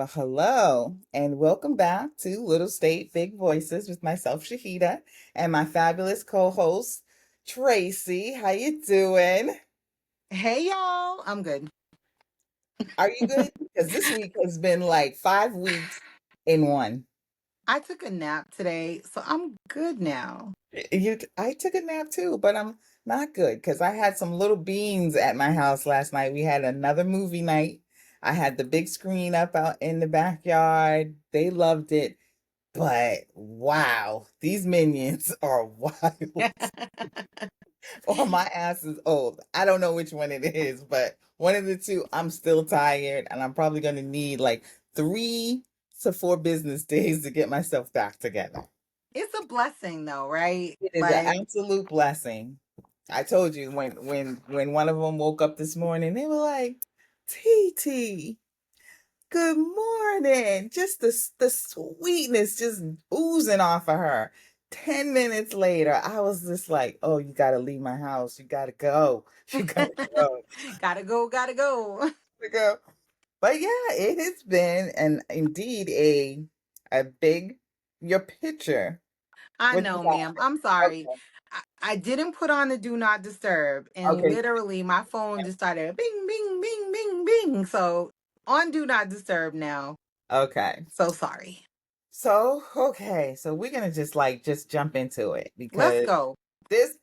Well, hello, and welcome back to Little State Big Voices with myself, Shahida, and my fabulous co-host, Tracy. How you doing? Hey y'all, I'm good. Are you good? Because this week has been like 5 weeks in one. I took a nap today, so I'm good now. I took a nap too, but I'm not good because I had some little beans at my house last night. We had another movie night. I had the big screen up out in the backyard. They loved it. But wow, these minions are wild. Or my ass is old. I don't know which one it is, but one of the two, I'm still tired and I'm probably going to need like 3 to 4 business days to get myself back together. It's a blessing though, right? It is an Like, absolute blessing. I told you when one of them woke up this morning, they were like, "TT, good morning." Just the sweetness just oozing off of her. 10 minutes later, I was just like, "Oh, you got to leave my house. You got to go. You got to go. gotta go, gotta go. To go." But yeah, it has been and indeed a big your picture. I What you know, ma'am. got? I'm sorry. Okay. I didn't put on the do not disturb, and Okay. literally my phone just started bing, bing, bing, bing, bing. So on do not disturb now. Okay. So sorry. So we're gonna just jump into it Let's because go. this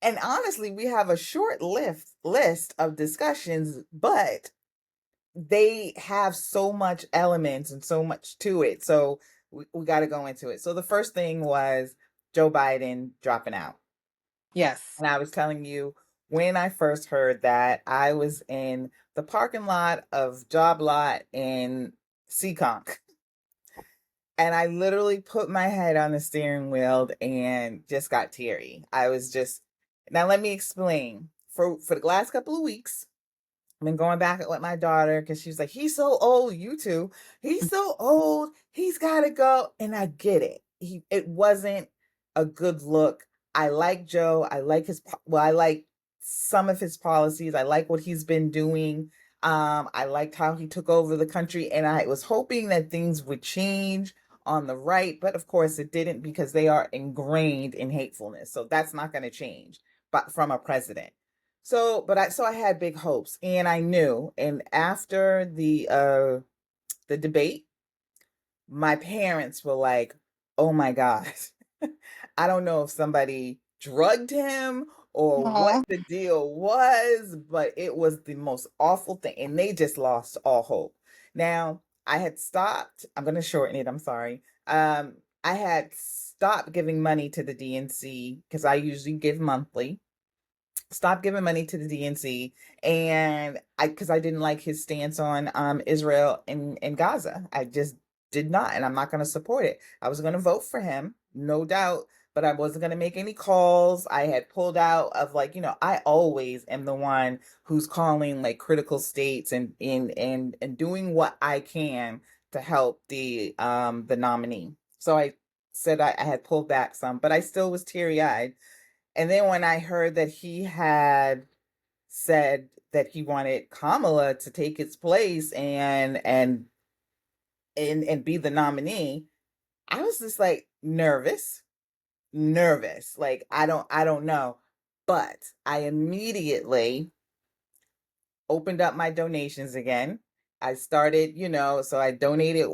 and honestly, we have a short list of discussions, but they have so much elements and so much to it. So we got to go into it. So the first thing was Joe Biden dropping out. Yes. And I was telling you when I first heard that, I was in the parking lot of Job Lot in Seekonk. And I literally put my head on the steering wheel and just got teary. I was just now let me explain. For the last couple of weeks, I've been going back with my daughter because she's like, he's so old, you two. He's so old, he's gotta go. And I get it. It wasn't a good look. I like Joe. I like I like some of his policies. I like what he's been doing. I liked how he took over the country, and I was hoping that things would change on the right, but of course it didn't because they are ingrained in hatefulness. So that's not going to change, but from a president. So I had big hopes, and I knew. And after the debate, my parents were like, "Oh my God, I don't know if somebody drugged him or what Aw. the deal was, but it was the most awful thing." And they just lost all hope. Now, I had stopped, I'm going to shorten it, I'm sorry. I had stopped giving money to the DNC because I usually give monthly. Stop giving money to the DNC, and I because I didn't like his stance on Israel and Gaza. I just did not, and I'm not going to support it. I was going to vote for him, no doubt, but I wasn't going to make any calls. I had pulled out of I always am the one who's calling like critical states and doing what I can to help the nominee. So I said I had pulled back some, but I still was teary eyed. And then when I heard that he had said that he wanted Kamala to take his place and be the nominee, I was just like nervous. Like I don't know. But I immediately opened up my donations again. I started, so I donated,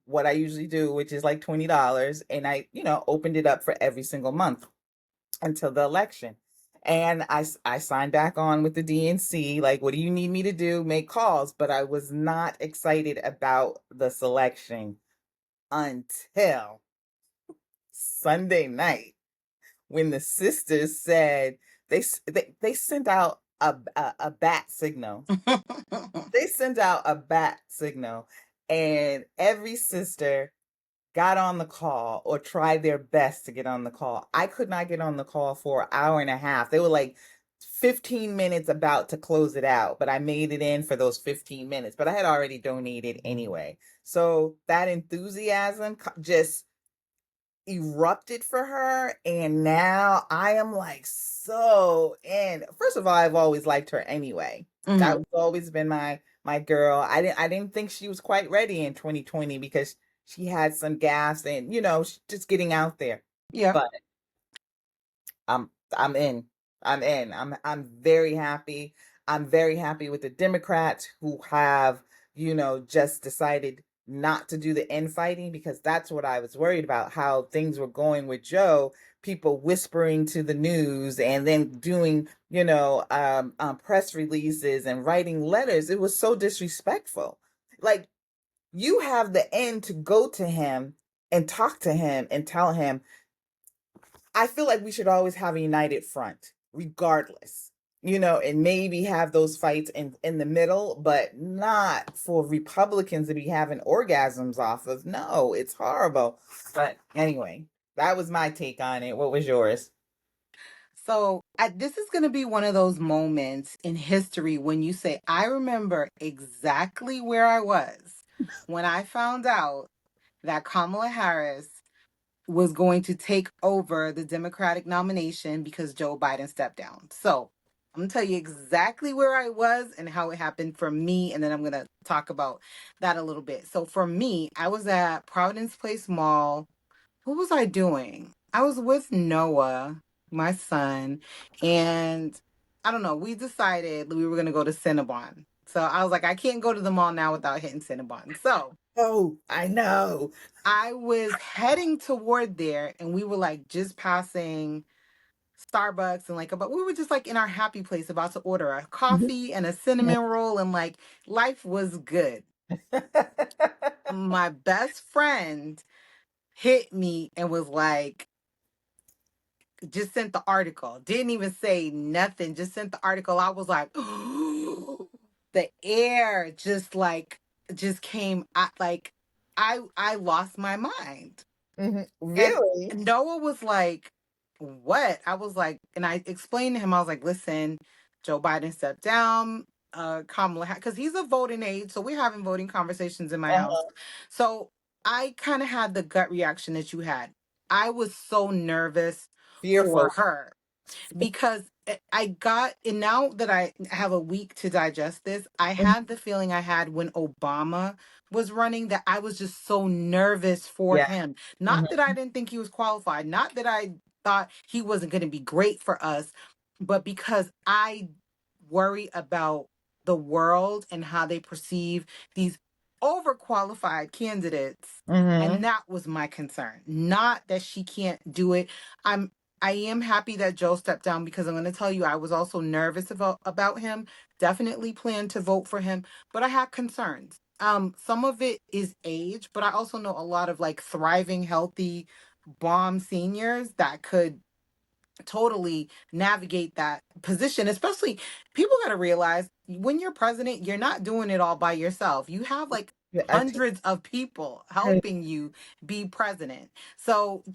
what I usually do, which is like $20, and I, opened it up for every single month until the election. And I signed back on with the DNC. Like, what do you need me to do? Make calls. But I was not excited about the selection until Sunday night when the sisters said they sent out a bat signal. They sent out a bat signal, and every sister got on the call or tried their best to get on the call. I could not get on the call for an hour and a half. They were like 15 minutes about to close it out, but I made it in for those 15 minutes. But I had already donated anyway. So that enthusiasm just erupted for her. And now I am like so in. First of all, I've always liked her anyway. That Hmm. was always been my girl. I didn't think she was quite ready in 2020 because she had some gas and just getting out there. Yeah. But I'm in. I'm in. I'm very happy. I'm very happy with the Democrats who have, just decided not to do the infighting, because that's what I was worried about, how things were going with Joe, people whispering to the news and then doing, press releases and writing letters. It was so disrespectful. Like, you have the end to go to him and talk to him and tell him, I feel like we should always have a united front, regardless. And maybe have those fights in the middle, but not for Republicans to be having orgasms off of. No, it's horrible. But anyway, that was my take on it. What was yours? So this is going to be one of those moments in history when you say, I remember exactly where I was when I found out that Kamala Harris was going to take over the Democratic nomination because Joe Biden stepped down. So I'm going to tell you exactly where I was and how it happened for me. And then I'm going to talk about that a little bit. So for me, I was at Providence Place Mall. What was I doing? I was with Noah, my son, and I don't know. We decided we were going to go to Cinnabon. So I was like, I can't go to the mall now without hitting Cinnabon. So Oh, I know. I was heading toward there, and we were like just passing Starbucks and but we were just like in our happy place about to order a coffee and a cinnamon roll, and like life was good. My best friend hit me and was like, just sent the article. Didn't even say nothing. Just sent the article. I was like, the air just came. I lost my mind. And Really? Noah was like, what? I was like, and I explained to him, I was like, listen, Joe Biden stepped down, Kamala, because he's a voting age. So we're having voting conversations in my house. Uh-huh. So I kind of had the gut reaction that you had. I was so nervous for Fearful. her because I got, and now that I have a week to digest this, I had the feeling I had when Obama was running, that I was just so nervous for Yeah. him. Mhm. Not that I didn't think he was qualified, not that I thought he wasn't going to be great for us, but because I worry about the world and how they perceive these overqualified candidates. And Mhm. that was my concern. Not that she can't do it. I'm I am happy that Joe stepped down, because I'm going to tell you, I was also nervous about him. Definitely plan to vote for him, but I had concerns. Some of it is age, but I also know a lot of thriving, healthy, bomb seniors that could totally navigate that position. Especially, people got to realize, when you're president, you're not doing it all by yourself. You have Yeah, hundreds of people helping you be president. So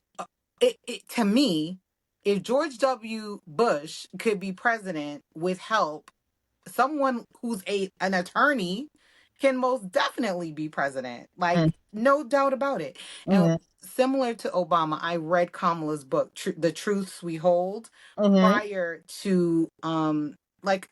it to me, if George W. Bush could be president with help, someone who's an attorney can most definitely be president. Mhm. No doubt about it. And Mhm. similar to Obama, I read Kamala's book, The Truths We Hold, Mhm. prior to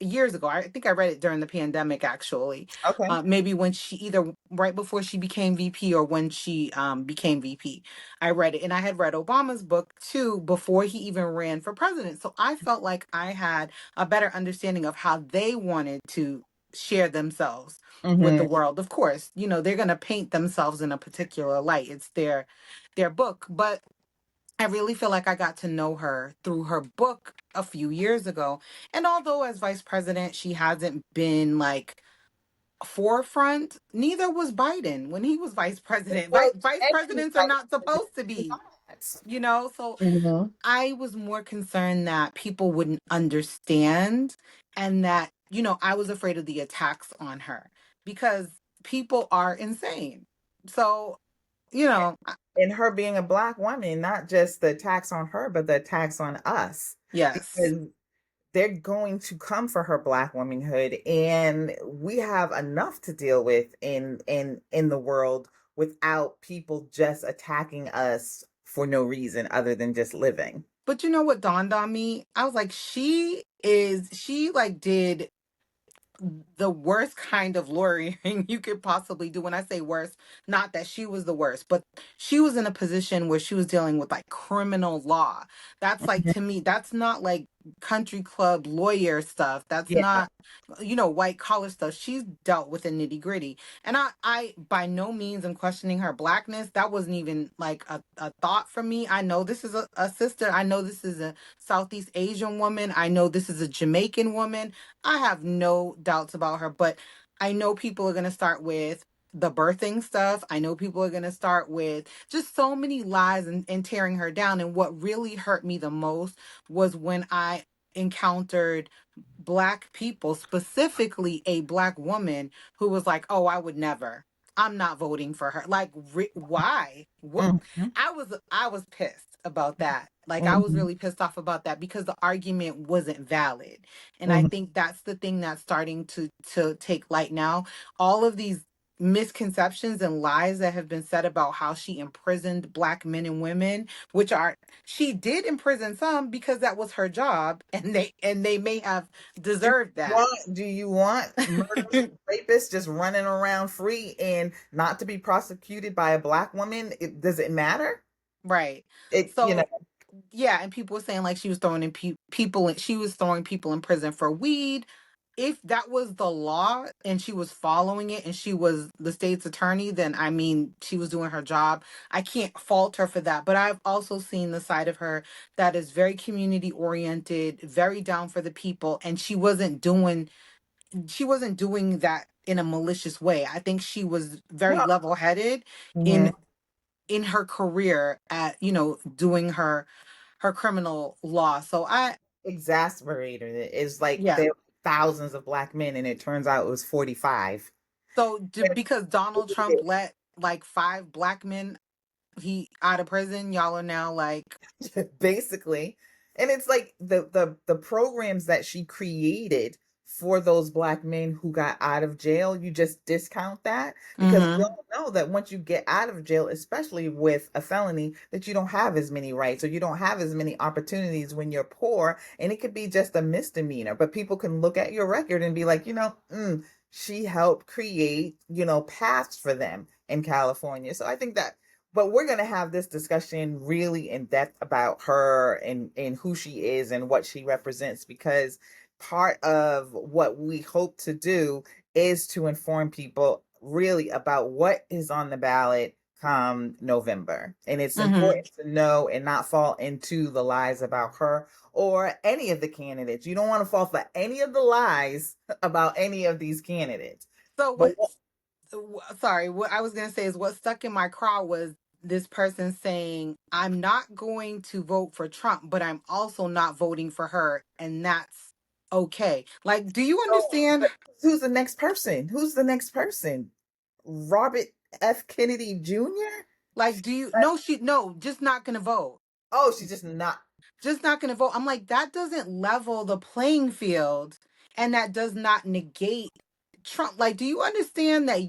years ago. I think I read it during the pandemic, actually. Okay. Maybe when she, either right before she became VP or when she became VP. I read it, and I had read Obama's book too before he even ran for president. So I felt like I had a better understanding of how they wanted to share themselves with the Mhm. world. Of course, they're going to paint themselves in a particular light. It's their book, but I really feel like I got to know her through her book a few years ago. And although as vice president she hasn't been forefront, neither was Biden when he was vice president. Well, Vice any presidents are vice not president supposed to is be, not. so Mhm. I was more concerned that people wouldn't understand, and that, I was afraid of the attacks on her, because people are insane. So, And her being a black woman, not just the attacks on her, but the attacks on us, yes. because they're going to come for her black womanhood, and we have enough to deal with in the world without people just attacking us for no reason other than just living. But you know what dawned on me? I was like, she did the worst kind of lawyering you could possibly do. When I say worst, not that she was the worst, but she was in a position where she was dealing with like criminal law. That's like, Mhm. to me, that's not like country club lawyer stuff. That's Yeah. not, white collar stuff. She's dealt with the nitty gritty. And I by no means am questioning her blackness. That wasn't even like a thought for me. I know this is a sister. I know this is a Southeast Asian woman. I know this is a Jamaican woman. I have no doubts about her, but I know people are going to start with the birthing stuff. I know people are going to start with just so many lies and tearing her down. And what really hurt me the most was when I encountered Black people, specifically a Black woman who was like, "Oh, I would never. I'm not voting for her." Like, why? What? Mhm. I was pissed about that. Like, I was Mhm. really pissed off about that because the argument wasn't valid. And I Mhm. think that's the thing that's starting to take light now. All of these misconceptions and lies that have been said about how she imprisoned Black men and women, which are, she did imprison some because that was her job, and they may have deserved that. Do you want murderers and rapists just running around free and not to be prosecuted by a black woman? Does it matter? Right. It. So yeah, and people were saying like she was throwing in people, she was throwing people in prison for weed. If that was the law and she was following it and she was the state's attorney, then I mean, she was doing her job. I can't fault her for that. But I've also seen the side of her that is very community oriented, very down for the people, and she wasn't doing that in a malicious way. I think she was very No. level headed Mhm. in her career at, doing her criminal law. So I Exasperated. It's like yeah. there were thousands of black men, and it turns out it was 45. So because Donald Trump let like 5 Black men he out of prison, y'all are now like, Basically. And it's like the programs that she created for those black men who got out of jail, you just discount that because we mm-hmm, all know that once you get out of jail, especially with a felony, that you don't have as many rights or you don't have as many opportunities when you're poor, and it could be just a misdemeanor, but people can look at your record and be like, she helped create, paths for them in California. So I think that, but we're going to have this discussion really in depth about her and who she is and what she represents, because part of what we hope to do is to inform people really about what is on the ballot come November. And it's mm-hmm. important to know and not fall into the lies about her or any of the candidates. You don't want to fall for any of the lies about any of these candidates. So But sorry, what I was going to say is what stuck in my craw was this person saying, "I'm not going to vote for Trump, but I'm also not voting for her, and that's okay." Like, do you so, understand? but who's the next person? Who's the next person? Robert F. Kennedy Jr.? Like, do you, no, no, just not going to vote. Oh, she's just not. Just not going to vote. I'm like, that doesn't level the playing field, and that does not negate Trump. Like, do you understand that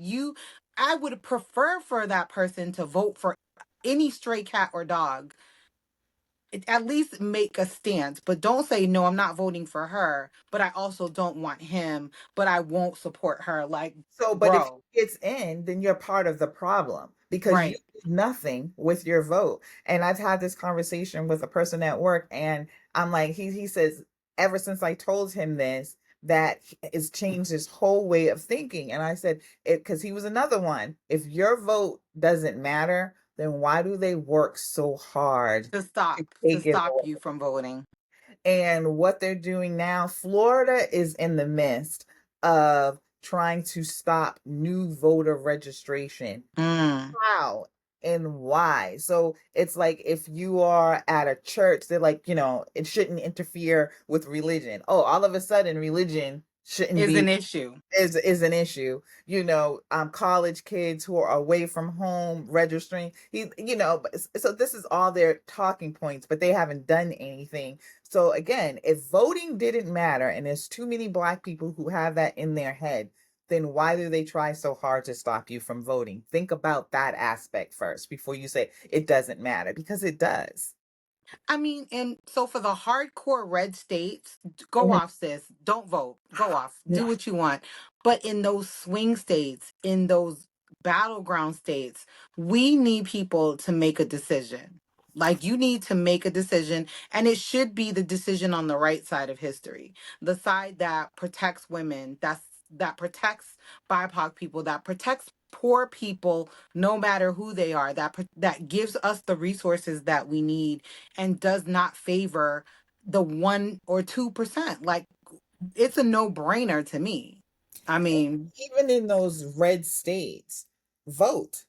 I would prefer for that person to vote for any stray cat or dog. At least make a stance, but don't say, "No, I'm not voting for her, but I also don't want him, but I won't support her." Like, So, but if bro, he gets in, then you're part of the problem because you right. did nothing with your vote. And I've had this conversation with a person at work, and I'm like, he says, ever since I told him this, that it's changed his whole way of thinking. And I said, it because he was another one. If your vote doesn't matter, then why do they work so hard To to stop to take it stop away? you from voting. And what they're doing now, Florida is in the midst of trying to stop new voter registration. Mm. How and why? So it's like if you are at a church, they're like, it shouldn't interfere with religion. Oh, all of a sudden, religion shouldn't Is be an issue. is an issue. College kids who are away from home registering. So this is all their talking points, but they haven't done anything. So again, if voting didn't matter and there's too many black people who have that in their head, then why do they try so hard to stop you from voting? Think about that aspect first before you say it doesn't matter, because it does. I mean, and so for the hardcore red states, go Mhm. off, sis. Don't vote. Go off. No. Do what you want. But in those swing states, in those battleground states, we need people to make a decision. Like, you need to make a decision, and it should be the decision on the right side of history, the side that protects women, that protects BIPOC people, that protects poor people, no matter who they are, that gives us the resources that we need and does not favor the 1 or 2%. Like, it's a no-brainer to me. I mean, Even in those red states, vote.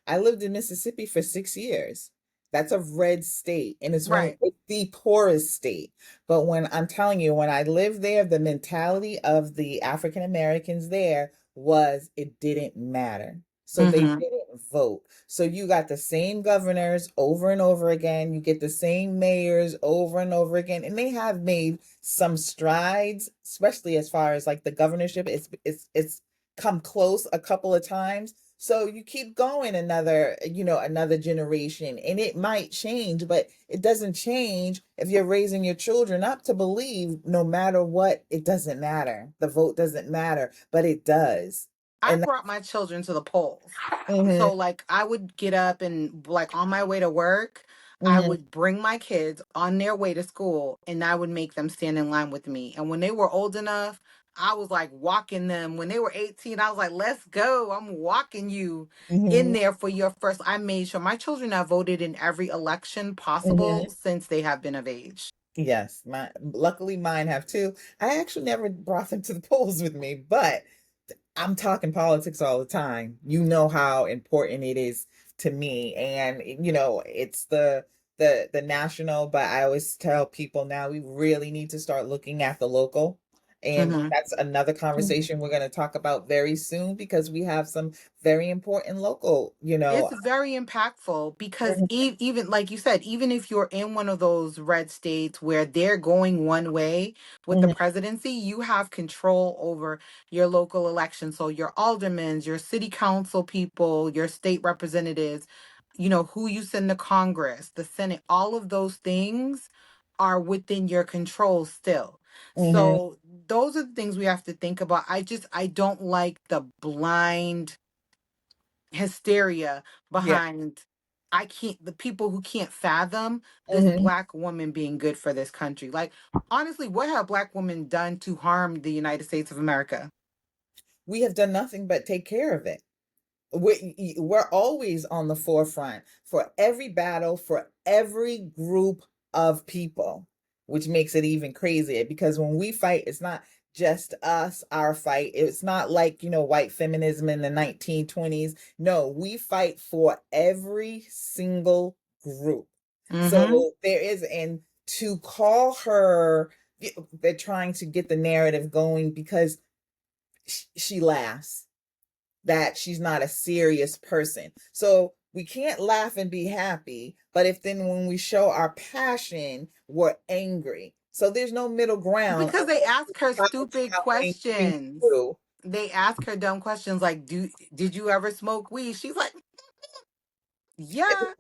I lived in Mississippi for 6 years. That's a red state, and right. it's the poorest state. But when I'm telling you, when I lived there, the mentality of the African Americans there was it didn't matter. So they Mm-hmm. didn't vote. So you got the same governors over and over again. You get the same mayors over and over again. And they have made some strides, especially as far as like the governorship. It's come close a couple of times. So you keep going another generation, and it might change, but it doesn't change if you're raising your children up to believe no matter what, it doesn't matter. The vote doesn't matter, but it does. I And brought my children to the polls. hmm So, like, I would get up and, like, on my way to work, I hmm would bring my kids on their way to school and I would make them stand in line with me. And when they were old enough, I was like walking them. When they were 18, I was like, let's go. I'm walking you in hmm there for your first. I made sure my children have voted in every election possible hmm since they have been of age. Yes, my luckily mine have too. I actually never brought them to the polls with me, but I'm talking politics all the time. You know how important it is to me, and it's the national, but I always tell people now we really need to start looking at the local. And Mm-hmm. that's another conversation we're going to talk about very soon because we have some very important local. It's very impactful because Mhm, even like you said, even if you're in one of those red states where they're going one way with the mhm, presidency, you have control over your local election. So your aldermen, your city council people, your state representatives, who you send to Congress, the Senate, all of those things are within your control still. mhm. So those are the things we have to think about. I don't like the blind hysteria Yeah. behind I can't the people who can't fathom this Mhm. black woman being good for this country. Like, honestly, what have black women done to harm the United States of America? We have done nothing but take care of it. We're always on the forefront for every battle, for every group of people, which makes it even crazier because when we fight, it's not just us, our fight. It's not like, white feminism in the 1920s. No, we fight for every single group. Mm-hmm. So there is, and to call her, they're trying to get the narrative going because she laughs that she's not a serious person. So we can't laugh and be happy, but if then when we show our passion, we're angry. So there's no middle ground Because they unless the ask her child's stupid telling me questions. through. They ask her dumb questions like, did you ever smoke weed? She's like, yeah.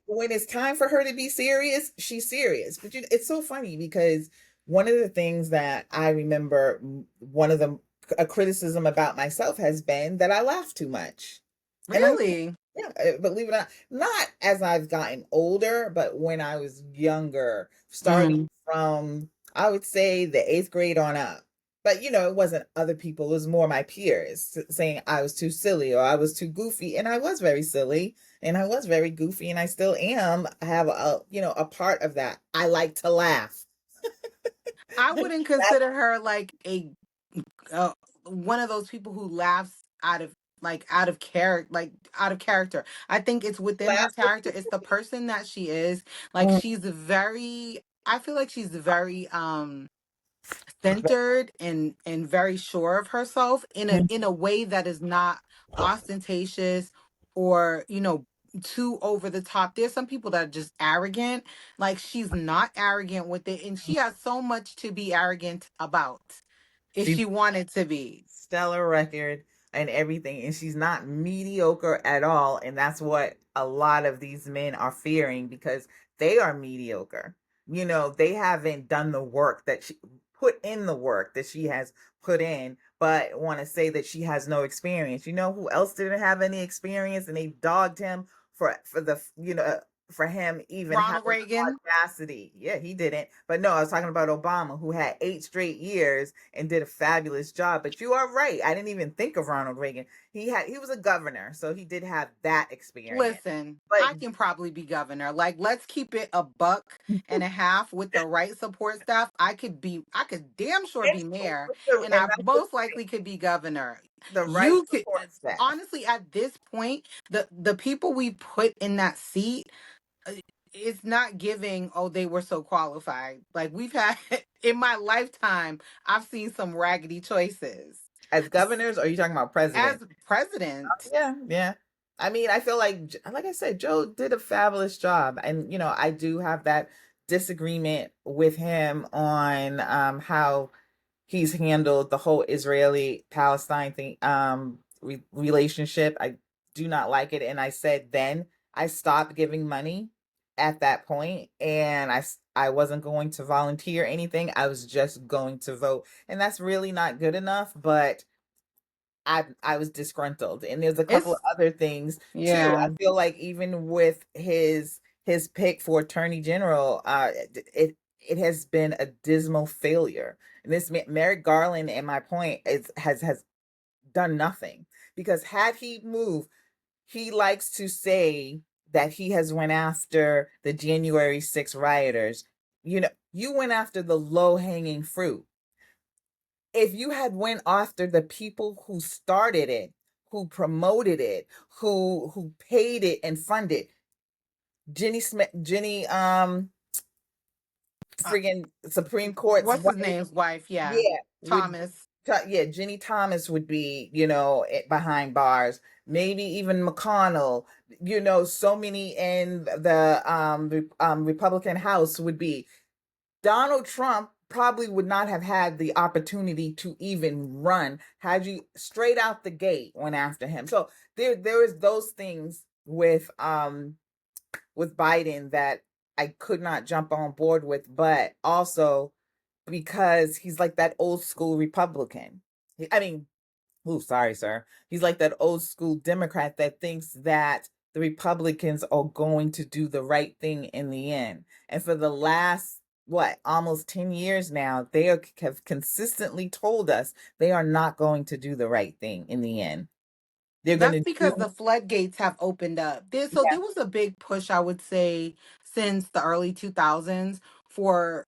When it's time for her to be serious, she's serious. But it's so funny because one of the things that I remember, one of the a criticism about myself has been that I laugh too much. And I'm Really? Yeah, believe it or not as I've gotten older, but when I was younger, starting Mm-hmm. from, I would say, the eighth grade on up. But, it wasn't other people, it was more my peers saying I was too silly or I was too goofy. And I was very silly and I was very goofy and I still am. I have a part of that. I like to laugh. I wouldn't That's consider her like a uh, one of those people who laughs out of character, like out of character. I think it's within her laugh. character. It's the person that she is. Like, Mhm. she's very. I feel like she's very centered and very sure of herself in a way that is not ostentatious or too over the top. There's some people that are just arrogant. Like, she's not arrogant with it, and she has so much to be arrogant about if She she wanted to be. stellar record and everything, and she's not mediocre at all. And that's what a lot of these men are fearing because they are mediocre. You know, they haven't done the work that she put in the work that she has put in, but want to say that she has no experience. You know who else didn't have any experience and they dogged him for the for him even Ronald having Reagan. the audacity. Yeah, he didn't. But no, I was talking about Obama, who had 8 straight years and did a fabulous job. But you are right. I didn't even think of Ronald Reagan. He was a governor, so he did have that experience. Listen, But I can probably be governor. Like, let's keep it a buck and a half with the right support staff. I could damn sure be mayor, and I that's most likely could be governor. the right You could, support staff. honestly, at this point, the people we put in that seat, uh, it's not giving, oh, they were so qualified. Like, we've had, in my lifetime, I've seen some raggedy choices. As governors, or are you talking about president? As president, Yeah, yeah. I mean, I feel like I said, Joe did a fabulous job, and I do have that disagreement with him on how he's handled the whole Israeli Palestine thing relationship. I do not like it, and I said then I stopped giving money at that point, and I wasn't going to volunteer anything. I was just going to vote, and that's really not good enough, but I was disgruntled. And there's a couple of it's, other things too. yeah. I feel like even with his pick for attorney general, it has been a dismal failure. And this Merrick Garland, and my point is has done nothing, because had he moved, he likes to say that he has went after the January 6 rioters. You went after the low hanging fruit. If you had went after the people who started it, who promoted it, who paid it and funded, Jenny Uh, friggin' Supreme Court's what's his wife, name's wife? Yeah, yeah, would Thomas. yeah, Jenny Thomas would be, behind bars. Maybe even McConnell, so many in the Republican House would be. Donald Trump probably would not have had the opportunity to even run had you straight out the gate went after him. So there is those things with Biden that I could not jump on board with, but also because he's like that old school Republican. I mean, oh, sorry, sir. He's like that old school Democrat that thinks that the Republicans are going to do the right thing in the end. And for the last, what, almost 10 years now, have consistently told us they are not going to do the right thing in the end. They're going That's to because do, the floodgates have opened up. There was a big push, I would say, since the early 2000s for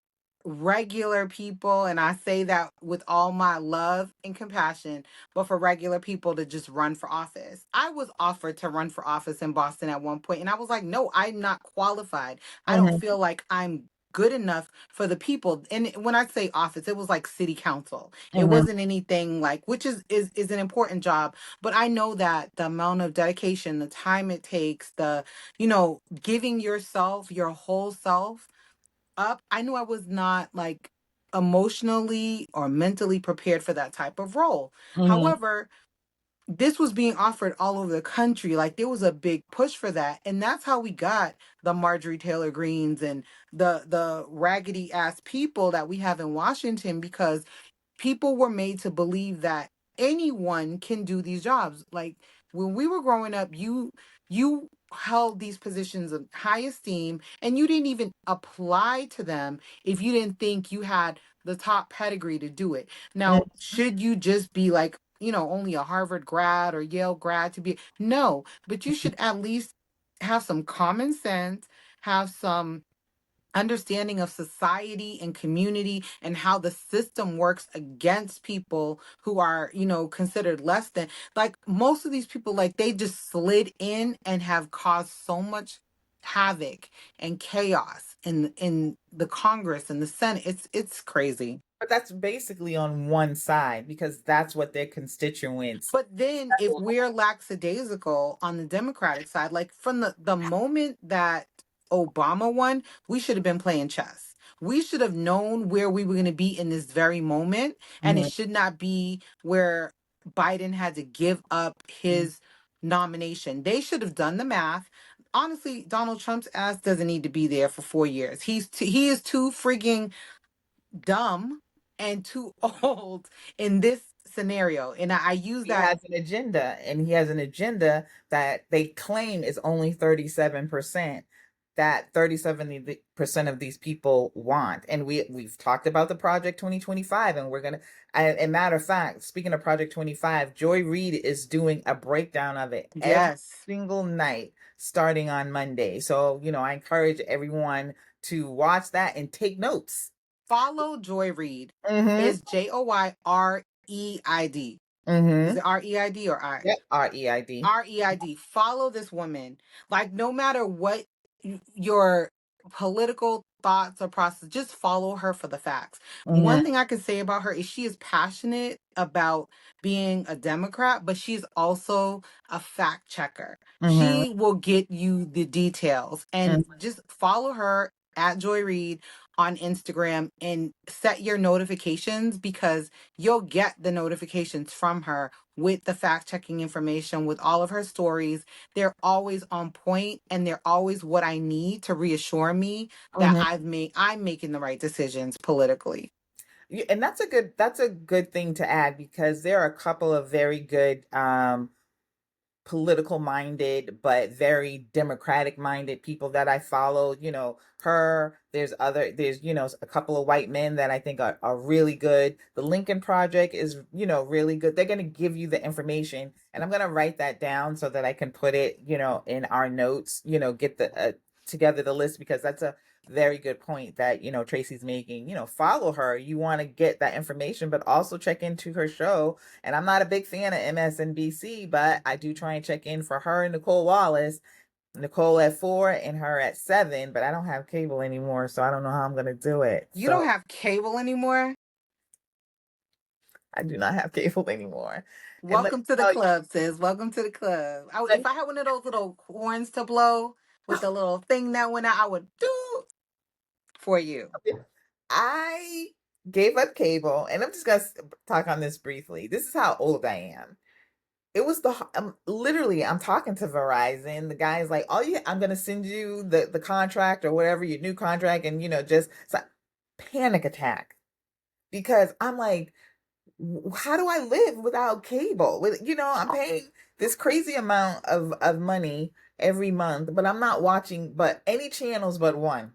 regular people, and I say that with all my love and compassion, but for regular people to just run for office. I was offered to run for office in Boston at one point, and I was like, no, I'm not qualified. I don't Mhm, feel like I'm good enough for the people. And when I say office, it was like city council. It mhm, wasn't anything like, which is an important job, but I know that the amount of dedication, the time it takes, giving yourself, your whole self up, I knew I was not like emotionally or mentally prepared for that type of role. mhm, However, this was being offered all over the country. Like, there was a big push for that. And that's how we got the Marjorie Taylor Greens and the raggedy ass people that we have in Washington, because people were made to believe that anyone can do these jobs. Like, when we were growing up, you held these positions of high esteem, and you didn't even apply to them if you didn't think you had the top pedigree to do it. Now, should you just be like, only a Harvard grad or Yale grad to be? No, but you should at least have some common sense, have some understanding of society and community and how the system works against people who are, considered less than. Like, most of these people, like, they just slid in and have caused so much havoc and chaos in the Congress and the Senate. It's crazy. But that's basically on one side because that's what their constituents. But then, if we're lackadaisical on the Democratic side, like, from the moment that Obama won, we should have been playing chess. We should have known where we were going to be in this very moment. And it Mhm, should not be where Biden had to give up his nomination. They should have done the math. honestly, Donald Trump's ass doesn't need to be there for 4 years. He is too freaking dumb and too old in this scenario. And I use He that. has an agenda, and he has an agenda that they claim is only 37%, that 37% of these people want. And we've talked about the Project 2025, and we're gonna, a matter of fact, speaking of Project 25, Joy Reid is doing a breakdown of it every Yes. single night starting on Monday. So, I encourage everyone to watch that and take notes. Follow Joy Reid. Mm-hmm. Is JoyReid. Is Mm-hmm. it REID or I? Yep. REID. REID. Follow this woman. Like, no matter what your political thoughts or process, just follow her for the facts. Mm-hmm. One thing I can say about her is she is passionate about being a Democrat, but she's also a fact checker. Mm-hmm. She will get you the details, and just follow her at Joy Reid on Instagram and set your notifications, because you'll get the notifications from her with the fact checking information, with all of her stories. They're always on point, and they're always what I need to reassure me that Mm-hmm. I'm making the right decisions politically. And that's a good thing to add, because there are a couple of very good political minded but very democratic minded people that I follow. There's a couple of white men that I think are really good. The Lincoln Project is, really good. They're going to give you the information, and I'm going to write that down so that I can put it, in our notes, get the together the list, because that's a very good point that, Tracey's making. Follow her. You want to get that information, but also check into her show. And I'm not a big fan of MSNBC, but I do try and check in for her and Nicole Wallace. Nicole at 4 and her at 7, but I don't have cable anymore, so I don't know how I'm gonna do it. You don't So have cable anymore? I do not have cable anymore. And let me Welcome to the tell you, club, sis. Welcome to the club. If I had one of those little horns to blow with the little thing that went out, I would do for you. I gave up cable, and I'm just gonna talk on this briefly. This is how old I am. It was literally, I'm talking to Verizon. The guy is like, "Oh yeah, I'm gonna send you the contract or whatever, your new contract," and just panic attack, because I'm like, how do I live without cable? I'm paying this crazy amount of money every month, but I'm not watching but any channels but one.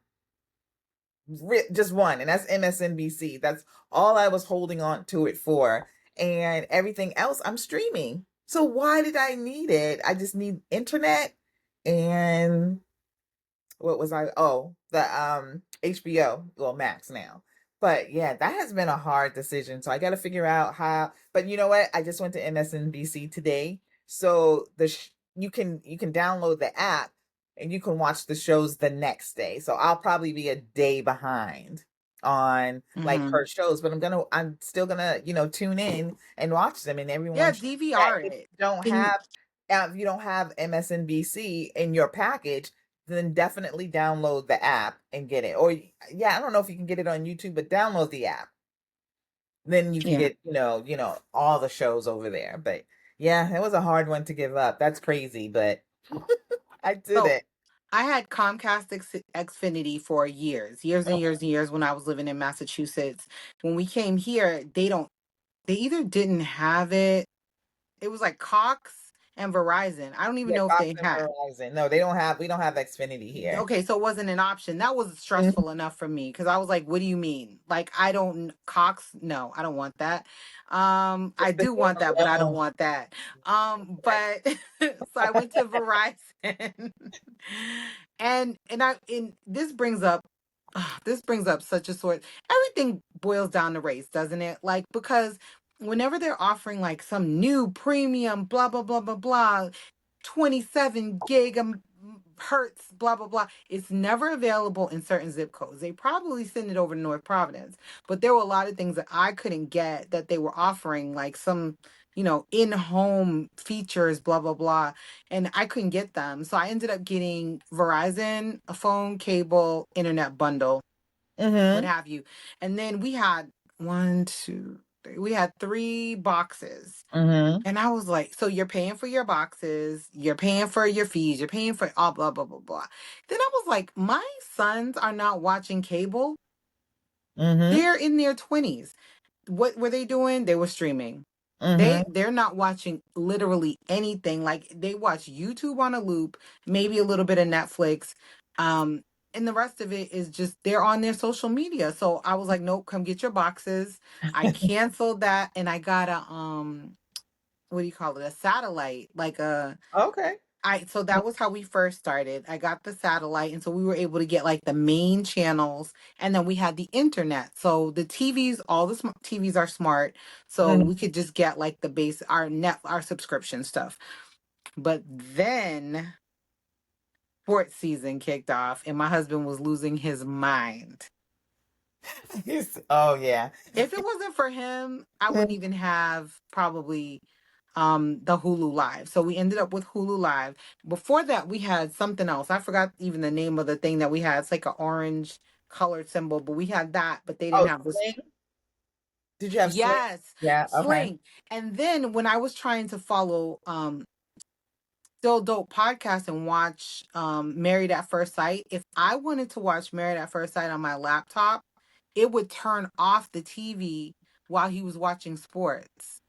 Just one, and that's MSNBC. That's all I was holding on to it for. And everything else I'm streaming. So why did I need it? I just need internet and what was I? Oh, the HBO, well, Max now. But yeah, that has been a hard decision. So I got to figure out how. But you know what? I just went to MSNBC today, so you can download the app and you can watch the shows the next day. So I'll probably be a day behind on like Mm-hmm. her shows, but I'm still gonna tune in and watch them. And Yeah, everyone should do that. DVR If it. you don't Can you? have if you don't have MSNBC in your package, then definitely download the app and get it. Or yeah, I don't know if you can get it on YouTube, but download the app. Then you can Yeah. get, all the shows over there. But yeah, it was a hard one to give up. That's crazy, but I did So it. I had Comcast Xfinity for years and years and years when I was living in Massachusetts. When we came here, they either didn't have it. It was like Cox and Verizon. I don't even Yeah, know if Cox they and had. Verizon. No, we don't have Xfinity here. Okay, so it wasn't an option. That was Mhm. stressful enough for me because I was like, "What do you mean? Like, I don't Cox? No, I don't want that. I Just the do name want that, but I don't alone. want that. Right. But so I went to Verizon, and this brings up such a sort. Everything boils down to race, doesn't it? Like, because whenever they're offering like some new premium, blah blah blah blah blah, 27 hertz, blah, blah, blah. It's never available in certain zip codes. They probably send it over to North Providence, but there were a lot of things that I couldn't get that they were offering, like some, in home features, blah, blah, blah. And I couldn't get them. So I ended up getting Verizon, a phone, cable, internet bundle, what Mm-hmm. have you. And then we had one, two. We had 3 boxes. Mm-hmm. And I was like, so you're paying for your boxes, you're paying for your fees, you're paying for all blah, blah, blah, blah. Then I was like, my sons are not watching cable. Mm-hmm. They're in their 20s. What were they doing? They were streaming. Mm-hmm. They're not watching literally anything. Like they watch YouTube on a loop, maybe a little bit of Netflix. Um, and the rest of it is just they're on their social media. So I was like, nope, come get your boxes. I canceled that and I got a what do you call it? A satellite, like a Okay. so that was how we first started. I got the satellite, and so we were able to get like the main channels, and then we had the internet. So the TVs, all the TVs are smart, so Mm-hmm. we could just get like the base, our subscription stuff. But then sports season kicked off, and my husband was losing his mind. Oh yeah. If it wasn't for him, I wouldn't even have probably the Hulu Live. So we ended up with Hulu Live. Before that we had something else. I forgot even the name of the thing that we had. It's like an orange colored symbol, but we had that, but they didn't Oh, have this. Sling? Did you have Sling? Yes, Yeah. Okay. Sling. And then when I was trying to follow Still Dope podcast and watch Married at First Sight, if I wanted to watch Married at First Sight on my laptop, it would turn off the TV while he was watching sports.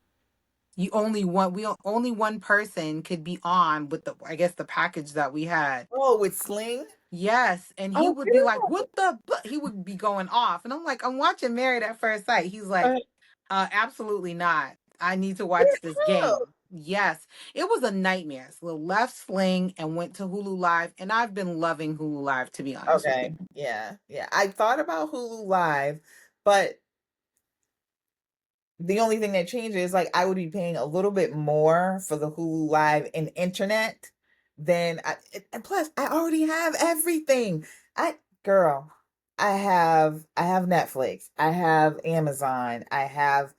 Only one person could be on with the, I guess, the package that we had. Oh, with Sling? Yes, and he Oh, would be like, "What the?" He would be going off, and I'm like, "I'm watching Married at First Sight." He's like, good. Absolutely not. I need to Where watch this else? game." Yes, it was a nightmare. So left Sling and went to Hulu Live, and I've been loving Hulu Live, to be honest with Okay. you. Yeah. Yeah. I thought about Hulu Live, but the only thing that changes, like I would be paying a little bit more for the Hulu Live and internet than and plus I already have everything. I girl, I have Netflix, I have Amazon, I have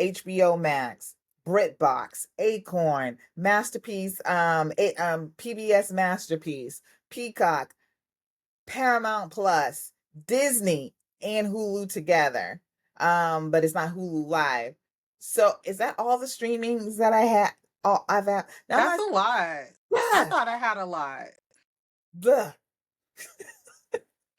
HBO Max, BritBox, Acorn, Masterpiece, PBS Masterpiece, Peacock, Paramount Plus, Disney, and Hulu together. But it's not Hulu Live. So is that all the streamings that I had? Oh, I've had. Now That's my a lot. I yeah, thought I had a lot. the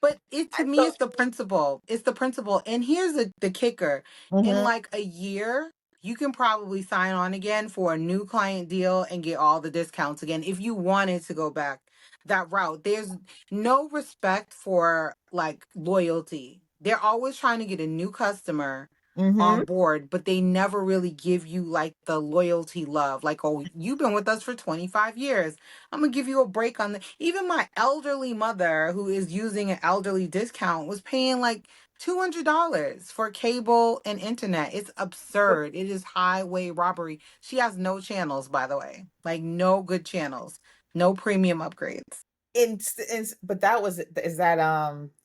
But it to I me, thought. it's the principle. It's the principle. And here's the kicker. In Mm-hmm. like a year, you can probably sign on again for a new client deal and get all the discounts again if you wanted to go back that route. There's no respect for like loyalty. They're always trying to get a new customer Mm-hmm. on board, but they never really give you like the loyalty love. Like, oh, you've been with us for 25 years. I'm gonna give you a break on the. Even my elderly mother, who is using an elderly discount, was paying like $200 for cable and internet. It's absurd. It is highway robbery. She has no channels, by the way, like no good channels, no premium upgrades. But that was is that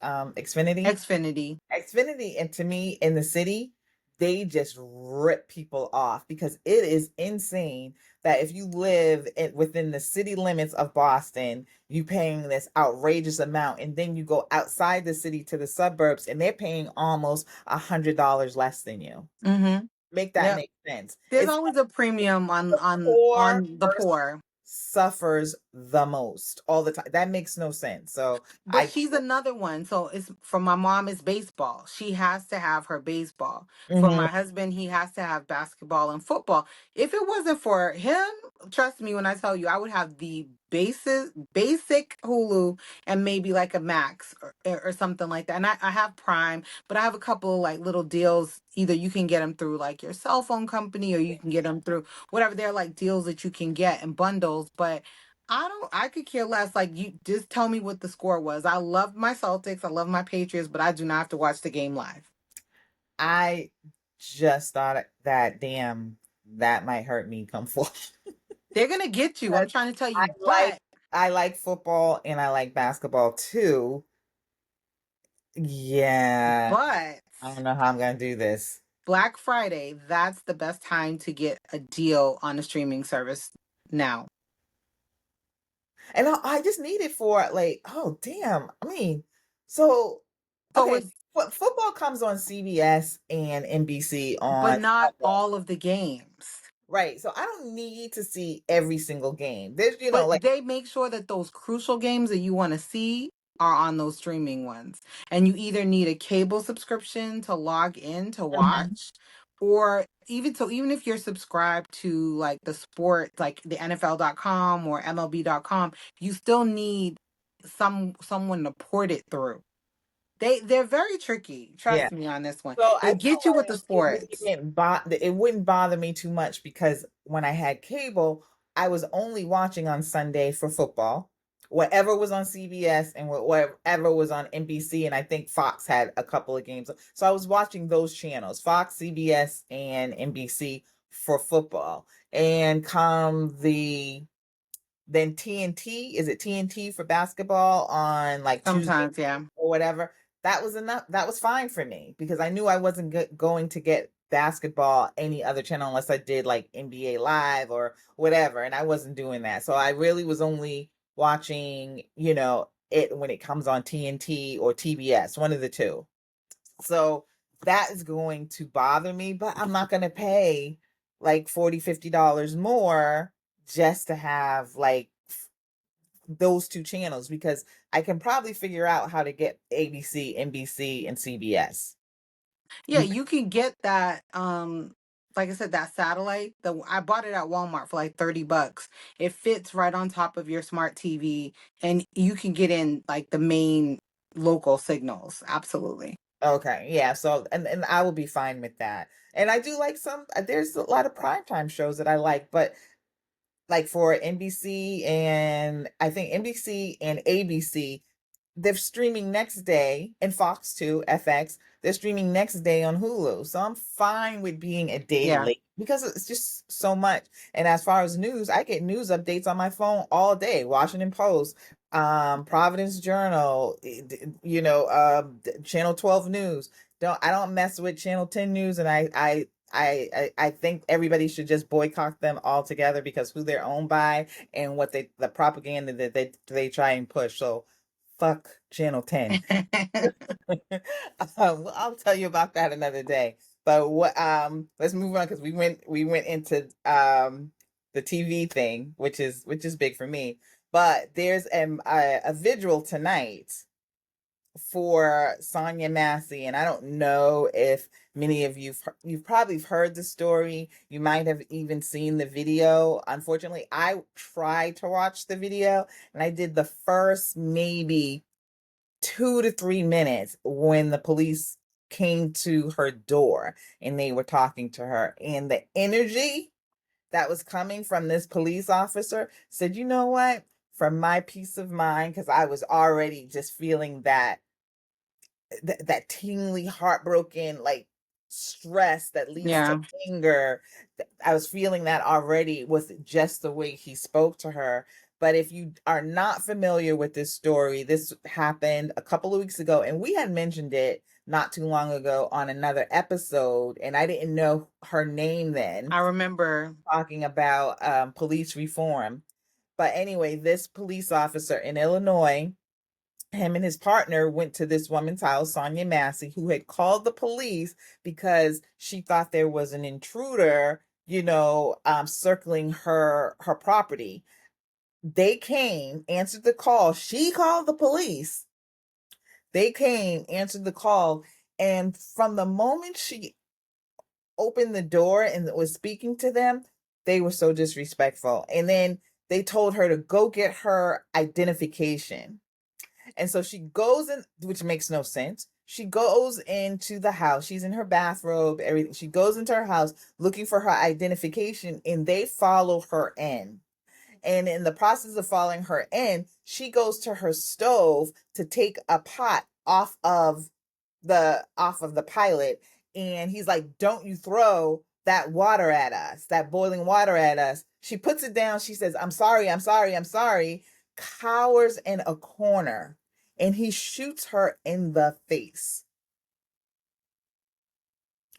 Xfinity? Xfinity. Xfinity, and to me in the city, they just rip people off because it is insane that if you live within the city limits of Boston, you paying this outrageous amount, and then you go outside the city to the suburbs, and they're paying almost $100 less than you. Mm-hmm. Make that Yep. make sense. There's It's always a premium the poor on the poor. suffers the most all the time. That makes no sense. So But I. she's another one. So it's for my mom, it's baseball. She has to have her baseball. For Mhm. my husband, he has to have basketball and football. If it wasn't for him, trust me when I tell you, I would have the basic Hulu and maybe like a Max or something like that. And I have Prime, but I have a couple like little deals. Either you can get them through like your cell phone company or you can get them through whatever. They're like deals that you can get in bundles. But I could care less. Like you just tell me what the score was. I love my Celtics, I love my Patriots, but I do not have to watch the game live. I just thought that damn that might hurt me come forth. They're gonna get you. I'm trying to tell I you, like but I like football and I like basketball too. Yeah, but I don't know how I'm gonna do this. Black Friday, that's the best time to get a deal on a streaming service now. And I just need it for like, oh damn. I mean, so So okay, it's football comes on CBS and NBC but on not Sunday. all of the games. Right. So I don't need to see every single game. There's, But like, they make sure that those crucial games that you want to see are on those streaming ones. And you either need a cable subscription to log in to Mhm. watch, or even if you're subscribed to like the sport, like the NFL.com or MLB.com, you still need someone to port it through. They're very tricky. Yeah. Trust me on this one. So I They feel get you with the like sports. it wouldn't bother me too much because when I had cable, I was only watching on Sunday for football, whatever was on CBS and whatever was on NBC, and I think Fox had a couple of games. So I was watching those channels, Fox, CBS, and NBC for football. And come the then TNT, is it TNT for basketball on like Tuesday Sometimes, yeah. or whatever? That was enough. That was fine for me because I knew I wasn't going to get basketball any other channel unless I did like NBA Live or whatever. And I wasn't doing that. So I really was only watching, it when it comes on TNT or TBS, one of the two. So that is going to bother me, but I'm not going to pay like $40, $50 more just to have like those two channels because I can probably figure out how to get ABC, NBC, and CBS. Yeah, you can get that like I said, that satellite. I bought it at Walmart for like $30. It fits right on top of your smart TV, and you can get in like the main local signals. Absolutely. Okay, yeah. So and I will be fine with that. And I do like there's a lot of primetime shows that I like, but like for NBC and I think NBC and ABC, they're streaming next day, and Fox too, FX, they're streaming next day on Hulu. So I'm fine with being a day Yeah. late because it's just so much. And as far as news, I get news updates on my phone all day. Washington Post, Providence Journal, Channel 12 News. I don't mess with Channel 10 News, and I think everybody should just boycott them altogether because who they're owned by and what the propaganda that they try and push. So fuck Channel 10. Well, I'll tell you about that another day. But let's move on because we went into the TV thing, which is big for me. But there's a vigil tonight for Sonia Massey, and I don't know if many of you've probably heard the story. You might have even seen the video. Unfortunately, I tried to watch the video, and I did the first maybe 2 to 3 minutes when the police came to her door and they were talking to her, and the energy that was coming from this police officer said, you know what? For my peace of mind, because I was already just feeling that tingly, heartbroken, like stress that leads to Yeah. anger. I was feeling that already with just the way he spoke to her. But if you are not familiar with this story, this happened a couple of weeks ago, and we had mentioned it not too long ago on another episode, and I didn't know her name then, I remember. talking about police reform. But anyway, this police officer in Illinois, him and his partner went to this woman's house, Sonia Massey, who had called the police because she thought there was an intruder, circling her property. They came, answered the call. She called the police. They came, answered the call, and from the moment she opened the door and was speaking to them, they were so disrespectful. And then they told her to go get her identification. And so she goes in, which makes no sense. She goes into the house. She's in her bathrobe, everything. She goes into her house looking for her identification, and they follow her in. And in the process of following her in, she goes to her stove to take a pot off of the pilot, and he's like, "Don't you throw that water at us, that boiling water at us." She puts it down. She says, "I'm sorry, I'm sorry, I'm sorry." Cowers in a corner, and he shoots her in the face.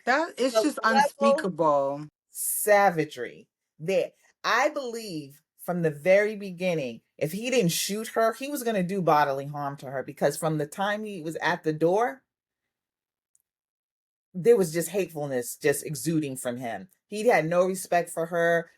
That it's The just level unspeakable. savagery there. I believe from the very beginning, if he didn't shoot her, he was going to do bodily harm to her because from the time he was at the door, there was just hatefulness just exuding from him. He had no respect for her.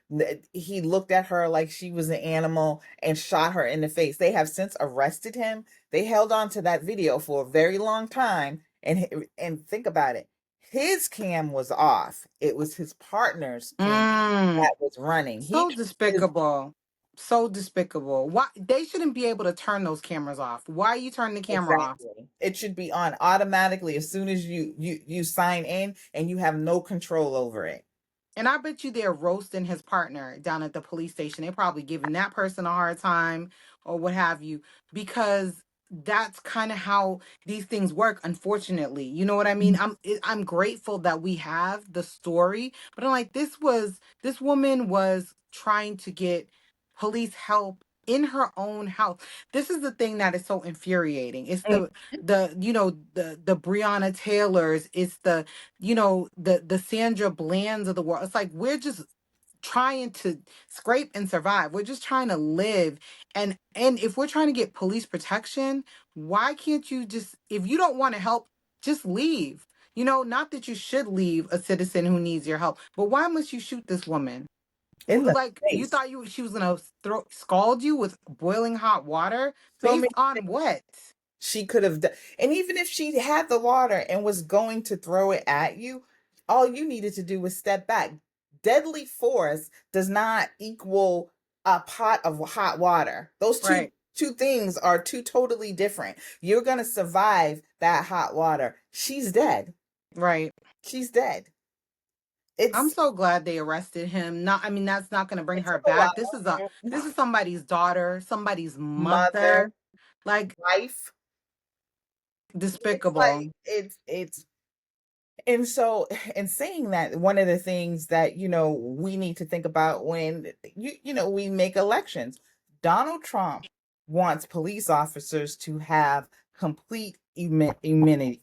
He looked at her like she was an animal and shot her in the face. They have since arrested him. They held on to that video for a very long time. And think about it. His cam was off. It was his partner's cam Mm, that was running. He so turned his despicable. So despicable. Why they shouldn't be able to turn those cameras off? Why are you turning the camera off? exactly. It should be on automatically as soon as you sign in and you have no control over it. And I bet you they're roasting his partner down at the police station. They're probably giving that person a hard time or what have you, because that's kind of how these things work, unfortunately. You know what I mean? I'm grateful that we have the story, but I'm like, this woman was trying to get police help in her own house. This is the thing that is so infuriating. It's the Breonna Taylors, it's the Sandra Blands of the world. It's like we're just trying to scrape and survive. We're just trying to live. And if we're trying to get police protection, why can't you just, if you don't want to help, just leave? Not that you should leave a citizen who needs your help, but why must you shoot this woman? In the Like, you face. thought she was gonna scald you with boiling hot water So many based on things what? she could have done. And even if she had the water and was going to throw it at you, all you needed to do was step back. Deadly force does not equal a pot of hot water. Those two Right, two things are two totally different. You're going to survive that hot water. She's dead. right. She's dead. I'm It's so glad they arrested him. Not, I mean, that's not going to bring it her took a back. This is a while. this is somebody's daughter, somebody's Mother, mother. Like, wife. It's despicable. like it's and so, in saying that, one of the things that we need to think about when we make elections, Donald Trump wants police officers to have complete immunity.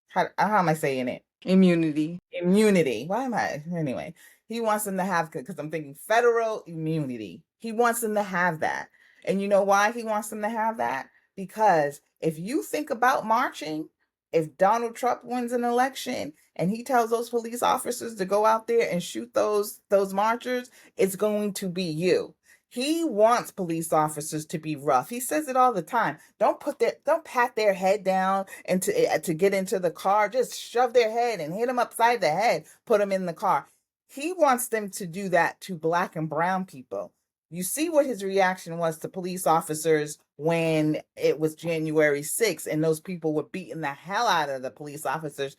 How am I saying it? Immunity. Immunity. Why am I anyway? He wants them to have, because I'm thinking federal immunity. He wants them to have that. And you know why he wants them to have that? Because if you think about marching, if Donald Trump wins an election and he tells those police officers to go out there and shoot those marchers, it's going to be you. He wants police officers to be rough. He says it all the time. Don't pat their head down and to get into the car. Just shove their head and hit them upside the head. Put them in the car. He wants them to do that to black and brown people. You see what his reaction was to police officers when it was January 6th and those people were beating the hell out of the police officers.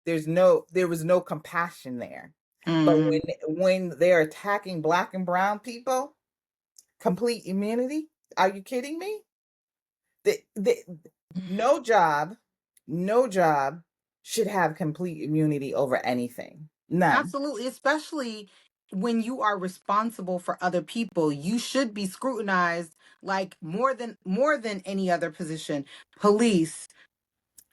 There was no compassion there. But Mm. when they're attacking black and brown people, complete immunity? Are you kidding me? The no job, no job should have complete immunity over anything. None. Absolutely, especially when you are responsible for other people, you should be scrutinized like more than any other position. Police,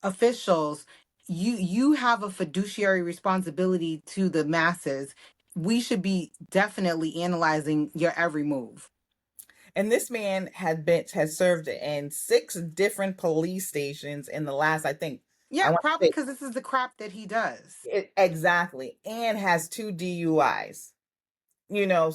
officials, you have a fiduciary responsibility to the masses. We should be definitely analyzing your every move. And this man has served in 6 different police stations in the last, I Yeah, want to probably say because this is the crap that he does. exactly, and has 2 DUIs.